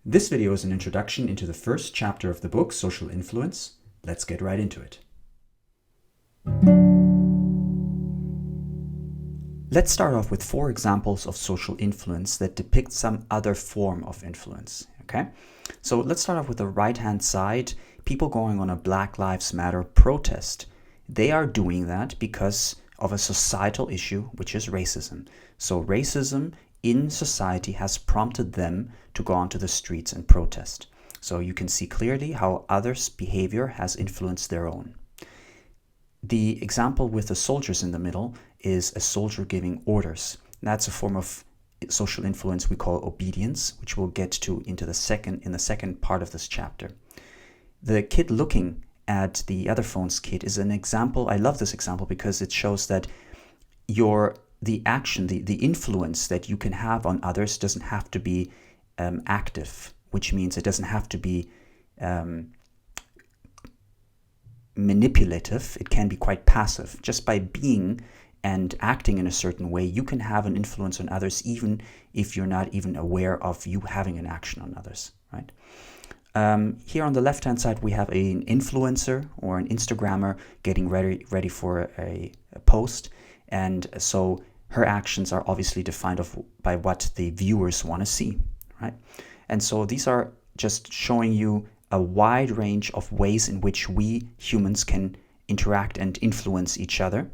This video is an introduction into the first chapter of the book, Social Influence. Let's get right into it. Let's start off with 4 examples of social influence that depict some other form of influence, okay? So let's start off with the right-hand side, people going on a Black Lives Matter protest. They are doing that because of a societal issue, which is racism. So racism in society has prompted them to go onto the streets and protest. So you can see clearly how others' behavior has influenced their own. The example with the soldiers in the middle is a soldier giving orders. That's a form of social influence we call obedience, which we'll get to in the second part of this chapter. The kid looking at the other phone's kid is an example. I love this example because it shows that the action, the influence that you can have on others doesn't have to be active, which means it doesn't have to be manipulative. It can be quite passive. Just by being and acting in a certain way, you can have an influence on others, even if you're not even aware of you having an action on others, right? Here on the left-hand side, we have an influencer or an Instagrammer getting ready for a post. And so her actions are obviously defined by what the viewers want to see, right? And so these are just showing you a wide range of ways in which we humans can interact and influence each other.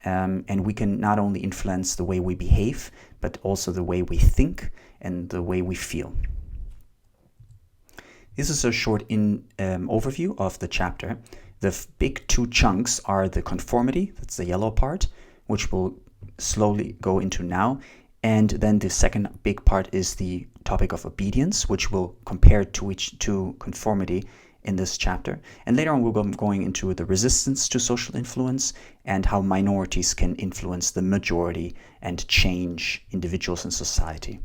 And we can not only influence the way we behave, but also the way we think and the way we feel. This is a short overview of the chapter. The big 2 chunks are the conformity, that's the yellow part, which we'll slowly go into now. And then the second big part is the topic of obedience, which we'll compare to conformity in this chapter. And later on, we'll be going into the resistance to social influence and how minorities can influence the majority and change individuals in society.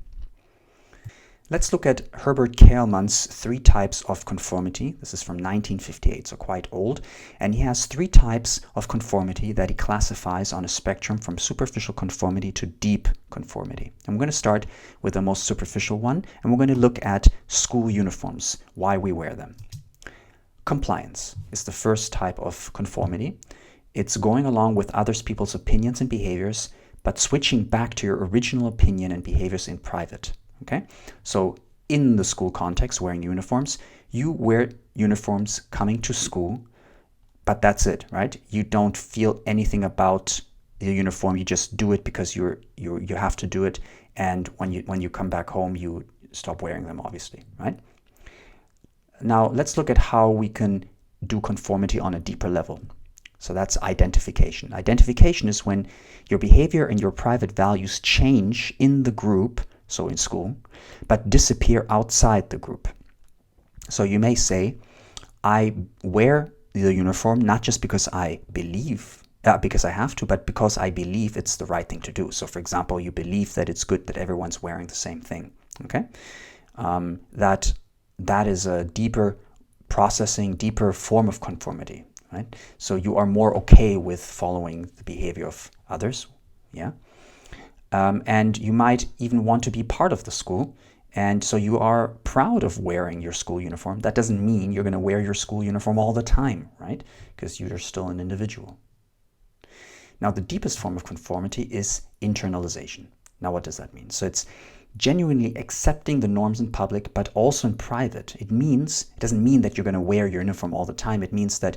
Let's look at Herbert Kaelman's 3 types of conformity. This is from 1958, so quite old. And he has 3 types of conformity that he classifies on a spectrum from superficial conformity to deep conformity. And we're going to start with the most superficial one, and we're going to look at school uniforms, why we wear them. Compliance is the first type of conformity. It's going along with other people's opinions and behaviors, but switching back to your original opinion and behaviors in private. Okay, so in the school context, wearing uniforms, you wear uniforms coming to school, but that's it, right? You don't feel anything about the uniform. You just do it because you have to do it, and when you come back home, you stop wearing them, obviously, right? Now let's look at how we can do conformity on a deeper level. So that's identification. Identification is when your behavior and your private values change in the group, so in school, but disappear outside the group. So you may say, I wear the uniform not just because I believe, because I have to, but because I believe it's the right thing to do. So for example, you believe that it's good that everyone's wearing the same thing, okay? That is a deeper processing, deeper form of conformity, right? So you are more okay with following the behavior of others, yeah? And you might even want to be part of the school. And so you are proud of wearing your school uniform. That doesn't mean you're going to wear your school uniform all the time, right? Because you're still an individual. Now, the deepest form of conformity is internalization. Now, what does that mean? So it's genuinely accepting the norms in public, but also in private. It doesn't mean that you're going to wear your uniform all the time. It means that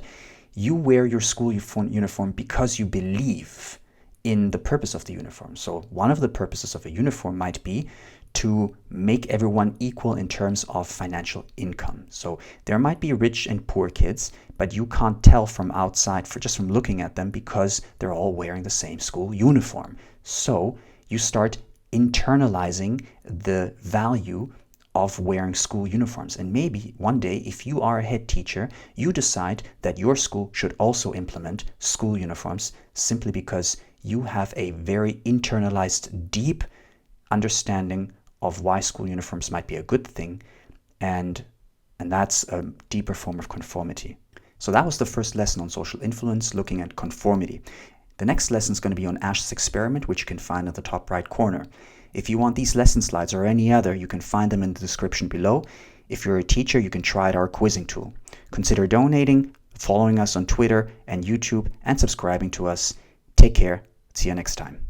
you wear your school uniform because you believe in the purpose of the uniform. So one of the purposes of a uniform might be to make everyone equal in terms of financial income. So there might be rich and poor kids, but you can't tell from outside just from looking at them because they're all wearing the same school uniform. So you start internalizing the value of wearing school uniforms. And maybe one day, if you are a head teacher, you decide that your school should also implement school uniforms simply because you have a very internalized, deep understanding of why school uniforms might be a good thing, and that's a deeper form of conformity. So that was the first lesson on social influence, looking at conformity. The next lesson is going to be on Ash's experiment, which you can find at the top right corner. If you want these lesson slides or any other, you can find them in the description below. If you're a teacher, you can try out our quizzing tool. Consider donating, following us on Twitter and YouTube, and subscribing to us. Take care. See you next time.